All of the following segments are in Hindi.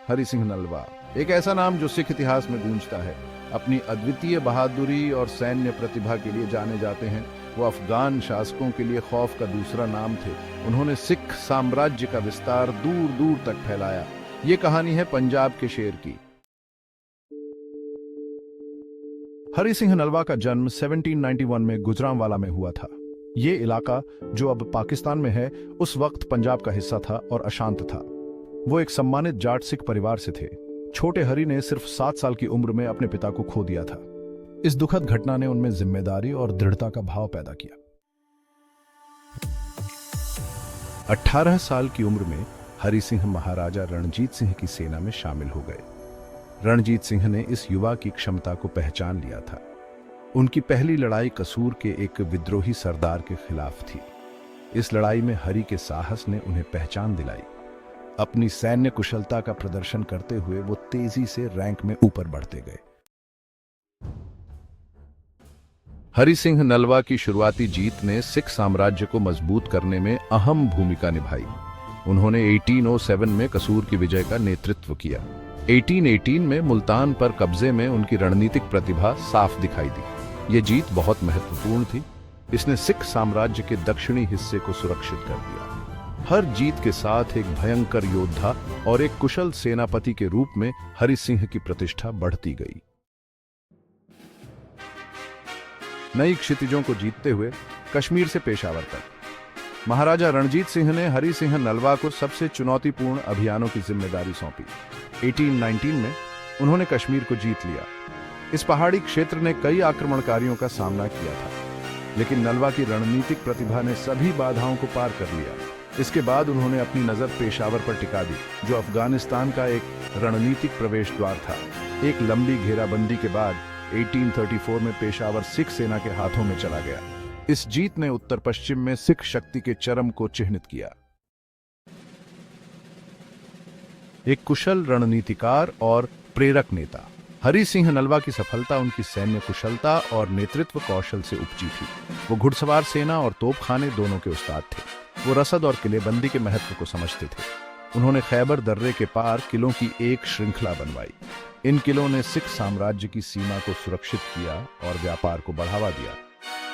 हरि सिंह नलवा एक ऐसा नाम जो सिख इतिहास में गूंजता है। अपनी अद्वितीय बहादुरी और सैन्य प्रतिभा के लिए जाने जाते हैं। वो अफगान शासकों के लिए खौफ का दूसरा नाम थे। उन्होंने सिख साम्राज्य का विस्तार दूर दूर तक फैलाया। ये कहानी है पंजाब के शेर की। हरि सिंह नलवा का जन्म 1791 में गुजरांवाला में हुआ था। ये इलाका, जो अब पाकिस्तान में है, उस वक्त पंजाब का हिस्सा था और अशांत था। वो एक सम्मानित जाट सिख परिवार से थे। छोटे हरि ने सिर्फ 7 साल की उम्र में अपने पिता को खो दिया था। इस दुखद घटना ने उनमें जिम्मेदारी और दृढ़ता का भाव पैदा किया। 18 साल की उम्र में हरि सिंह महाराजा रणजीत सिंह की सेना में शामिल हो गए। रणजीत सिंह ने इस युवा की क्षमता को पहचान लिया था। उनकी पहली लड़ाई कसूर के एक विद्रोही सरदार के खिलाफ थी। इस लड़ाई में हरि के साहस ने उन्हें पहचान दिलाई। अपनी सैन्य कुशलता का प्रदर्शन करते हुए वो तेजी से रैंक में ऊपर बढ़ते गए। हरि सिंह नलवा की शुरुआती जीत ने सिख साम्राज्य को मजबूत करने में अहम भूमिका निभाई। उन्होंने 1807 में कसूर की विजय का नेतृत्व किया। 1818 में मुल्तान पर कब्जे में उनकी रणनीतिक प्रतिभा साफ दिखाई दी। ये जीत बहुत महत्वपूर्ण थी। इसने सिख साम्राज्य के दक्षिणी हिस्से को सुरक्षित कर दिया। हर जीत के साथ एक भयंकर योद्धा और एक कुशल सेनापति के रूप में हरि सिंह की प्रतिष्ठा बढ़ती गई। नई क्षितिजों को जीतते हुए कश्मीर से पेशावर तक महाराजा रणजीत सिंह ने हरि सिंह नलवा को सबसे चुनौतीपूर्ण अभियानों की जिम्मेदारी सौंपी। 1819 में उन्होंने कश्मीर को जीत लिया। इस पहाड़ी क्षेत्र ने कई आक्रमणकारियों का सामना किया था, लेकिन नलवा की रणनीतिक प्रतिभा ने सभी बाधाओं को पार कर लिया। इसके बाद उन्होंने अपनी नजर पेशावर पर टिका दी, जो अफगानिस्तान का एक रणनीतिक प्रवेश द्वार था। एक लंबी घेराबंदी के बाद 1834 में पेशावर सिख सेना के हाथों में चला गया। इस जीत ने उत्तर पश्चिम में सिख शक्ति के चरम को चिह्नित किया। एक कुशल रणनीतिकार और प्रेरक नेता, हरि सिंह नलवा की सफलता उनकी सैन्य कुशलता और नेतृत्व कौशल से उपजी थी। वो घुड़सवार सेना और तोपखाने दोनों के उस्ताद थे। वो रसद और किलेबंदी के महत्व को समझते थे। उन्होंने खैबर दर्रे के पार किलों की एक श्रृंखला बनवाई। इन किलों ने सिख साम्राज्य की सीमा को सुरक्षित किया और व्यापार को बढ़ावा दिया।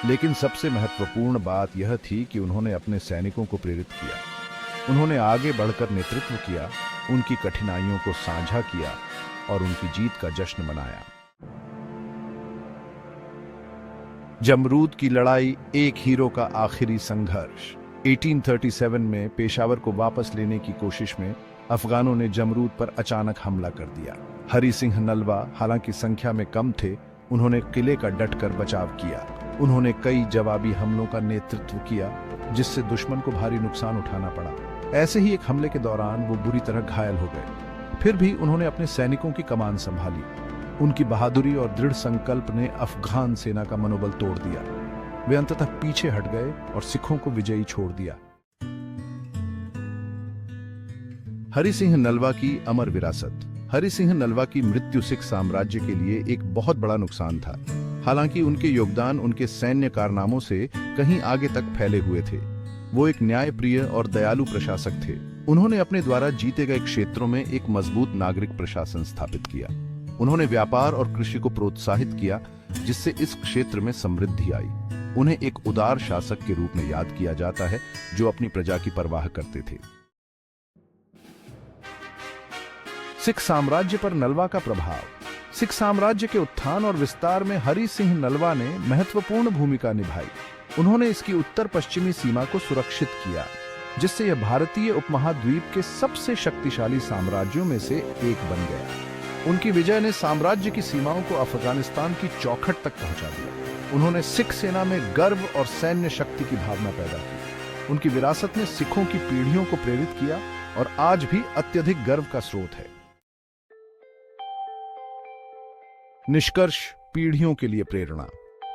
लेकिन सबसे महत्वपूर्ण बात यह थी कि उन्होंने अपने सैनिकों को प्रेरित किया। उन्होंने आगे बढ़कर नेतृत्व किया, उनकी कठिनाइयों को साझा किया और उनकी जीत का जश्न मनाया। जमरूद की लड़ाई, एक हीरो का आखिरी संघर्ष। 1837 में पेशावर को वापस लेने की कोशिश में अफगानों ने जमरूद पर अचानक हमला कर दिया। हरि सिंह नलवा हालांकि संख्या में कम थे, उन्होंने किले का डटकर बचाव किया। उन्होंने कई जवाबी हमलों का नेतृत्व किया, जिससे दुश्मन को भारी नुकसान उठाना पड़ा। ऐसे ही एक हमले के दौरान वो बुरी तरह घायल हो गए। फिर भी उन्होंने अपने सैनिकों की कमान संभाली। उनकी बहादुरी और दृढ़ संकल्प ने अफगान सेना का मनोबल तोड़ दिया। वे अंततः पीछे हट गए और सिखों को विजयी छोड़ दिया। हरि सिंह नलवा की अमर विरासत। हरि सिंह नलवा की मृत्यु सिख साम्राज्य के लिए एक बहुत बड़ा नुकसान था। हालांकि उनके योगदान उनके सैन्य कारनामों से कहीं आगे तक फैले हुए थे। वो एक न्यायप्रिय और दयालु प्रशासक थे। उन्होंने अपने द्वारा जीते गए क्षेत्रों में एक मजबूत नागरिक प्रशासन स्थापित किया। उन्होंने व्यापार और कृषि को प्रोत्साहित किया, जिससे इस क्षेत्र में समृद्धि आई। उन्हें एक उदार शासक के रूप में याद किया जाता है, जो अपनी प्रजा की परवाह करते थे। सिख साम्राज्य पर नलवा का प्रभाव। सिख साम्राज्य के उत्थान और विस्तार में हरि सिंह नलवा ने महत्वपूर्ण भूमिका निभाई। उन्होंने इसकी उत्तर पश्चिमी सीमा को सुरक्षित किया, जिससे यह भारतीय उपमहाद्वीप के सबसे शक्तिशाली साम्राज्यों में से एक बन गया। उनकी विजय ने साम्राज्य की सीमाओं को अफगानिस्तान की चौखट तक पहुंचा दिया। उन्होंने सिख सेना में गर्व और सैन्य शक्ति की भावना पैदा की। उनकी विरासत ने सिखों की पीढ़ियों को प्रेरित किया और आज भी अत्यधिक गर्व का स्रोत है। निष्कर्ष, पीढ़ियों के लिए प्रेरणा।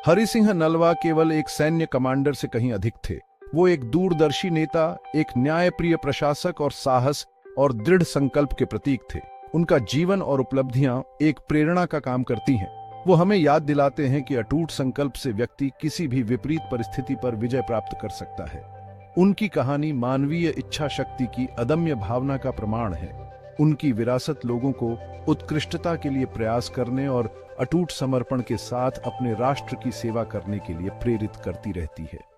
हरि सिंह नलवा केवल एक सैन्य कमांडर से कहीं अधिक थे। वो एक दूरदर्शी नेता, एक न्यायप्रिय प्रशासक और साहस और दृढ़ संकल्प के प्रतीक थे। उनका जीवन और उपलब्धियां एक प्रेरणा का काम करती हैं। वो हमें याद दिलाते हैं कि अटूट संकल्प से व्यक्ति किसी भी विपरीत परिस्थिति पर विजय प्राप्त कर सकता है। उनकी कहानी मानवीय इच्छा शक्ति की अदम्य भावना का प्रमाण है। उनकी विरासत लोगों को उत्कृष्टता के लिए प्रयास करने और अटूट समर्पण के साथ अपने राष्ट्र की सेवा करने के लिए प्रेरित करती रहती है।